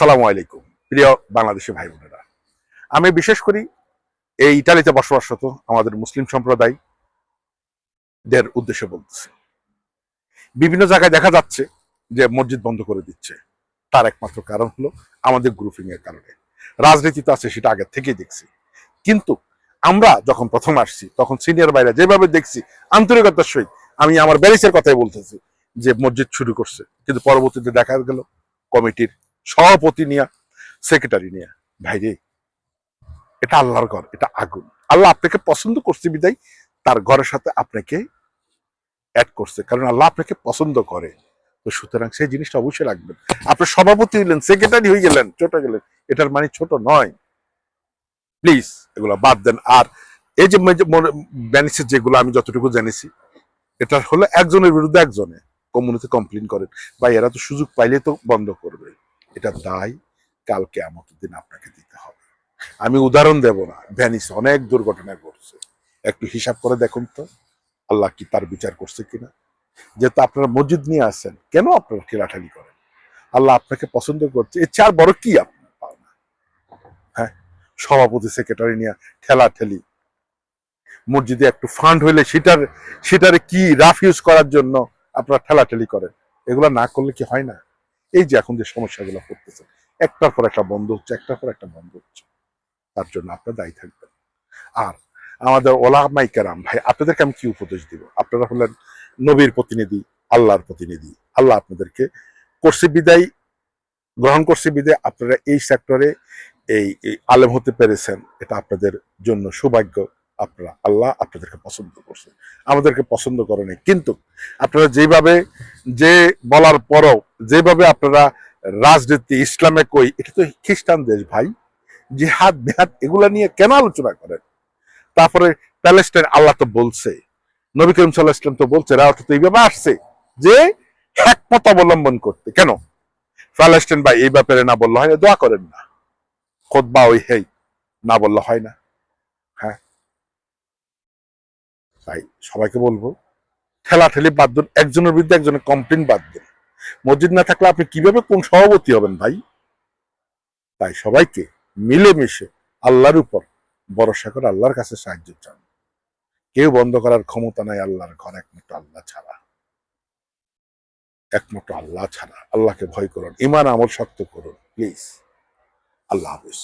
আসসালামু আলাইকুম প্রিয় বাংলাদেশি ভাই বোনেরা। আমি বিশেষ করি এই ইটালিতে বসবাসরত আমাদের মুসলিম সম্প্রদায়দের উদ্দেশ্যে বলতেছি। বিভিন্ন জায়গায় দেখা যাচ্ছে যে মসজিদ বন্ধ করে দিচ্ছে, তার একমাত্র কারণ হলো আমাদের গ্রুপিং এর কারণে। রাজনীতি তো আছে, সেটা আগে থেকেই দেখছি, কিন্তু আমরা যখন প্রথম আসছি তখন সিনিয়র ভাইরা যেভাবে দেখছি আন্তরিকতার সহিত, আমি আমার ব্যারিসের কথাই বলতেছি, যে মসজিদ শুরু করছে, কিন্তু পরবর্তীতে দেখা গেল কমিটির সভাপতি নিয়ে, সেক্রেটারি নিয়ে। ভাইরে, এটা আল্লাহর ঘর, এটা আগুন। আল্লাহ আপনাকে পছন্দ করছে বিদায় তার ঘরের সাথে আপনাকে অ্যাড করছে, কারণ আল্লাহ আপনাকে পছন্দ করে। তো সুতরাং সেই জিনিসটা অবশ্যই রাখবেন। আপনি সভাপতি হইলেন, সেক্রেটারি হয়ে গেলেন, ছোট গেলেন, এটার মানে ছোট নয়। প্লিজ এগুলো বাদ দেন। আর এই যে ব্যানিসের যেগুলো আমি যতটুকু জেনেছি, এটা হলো একজনের বিরুদ্ধে একজনে কমিউনিটি কমপ্লেন করেন, বা এরা তো সুযোগ পাইলে তো বন্ধ করবে। এটা দায় কালকে কিয়ামতের দিন আপনাকে দিতে হবে। আমি উদাহরণ দেব না, ভ্যানিস অনেক দুর্ঘটনা ঘটছে, একটু হিসাব করে দেখুন তো আল্লাহ কি তার বিচার করছে কিনা। যেহেতু আপনারা মসজিদ নিয়ে আসেন, কেন আপনারা ঠেলাঠালি করেন? আল্লাহ আপনাকে পছন্দ করছে, এর চার বড় কি আপনার পাওনা? হ্যাঁ, সভাপতি সেক্রেটারি নিয়ে ঠেলাঠেলি, মসজিদে একটু ফান্ড হইলে সেটারে কি রাফ ইউজ করার জন্য আপনারা ঠেলাঠেলি করেন। এগুলো না করলে কি হয় না? এই যে এখন যে সমস্যাগুলো করতেছে, একটার পর একটা বন্ধ হচ্ছে, একটার পর একটা বন্ধ হচ্ছে, তার জন্য আপনারা দায়ী থাকবেন। আর আমাদের ওলামাই কেরাম ভাই, আপনাদেরকে আমি কি উপদেশ দিব? আপনারা হলেন নবীর প্রতিনিধি, আল্লাহর প্রতিনিধি। আল্লাহ আপনাদেরকে করছে বিদায়, গ্রহণ করছে বিদায় আপনারা এই সেক্টরে এই আলেম হতে পেরেছেন, এটা আপনাদের জন্য সৌভাগ্য। আপনারা, আল্লাহ আপনাদেরকে পছন্দ করছে, আমাদেরকে পছন্দ করেনি। কিন্তু আপনারা যেভাবে, যে বলার পরও যেভাবে আপনারা রাজনীতি ইসলামে কই, এটা তো খ্রিস্টান দেশ ভাই, জিহাদ বেহাদ এগুলা নিয়ে কেন আলোচনা করেন? তারপরে প্যালেস্টাইন, আল্লাহ তো বলছে, নবী করিম সাল্লাহ ইসলাম তো বলছে, রাত তো এইভাবে আসছে যে একমত অবলম্বন করতে। কেন প্যালেস্টাইন ভাই এই ব্যাপারে না বললে হয় না? দোয়া করেন না, খোদবা ওই হেই না বললে হয় না? হ্যাঁ, তাই সবাইকে বলবো, ঠেলাঠেলি বাদ দিন, একজনের বিরুদ্ধে একজনের কমপ্লেন বাদ দিন। মসজিদ না থাকলে আপনি কিভাবে কোন সভাপতি হবেন ভাই? তাই সবাইকে মিলেমিশে আল্লাহর উপর ভরসা করে আল্লাহর কাছে সাহায্য চান। কেউ বন্ধ করার ক্ষমতা নাই আল্লাহর ঘর, একমাত্র আল্লাহ ছাড়া। একমাত্র আল্লাহ ছাড়া। আল্লাহকে ভয় করুন, ইমান আমল শক্ত করুন প্লিজ। আল্লাহ হাফিজ।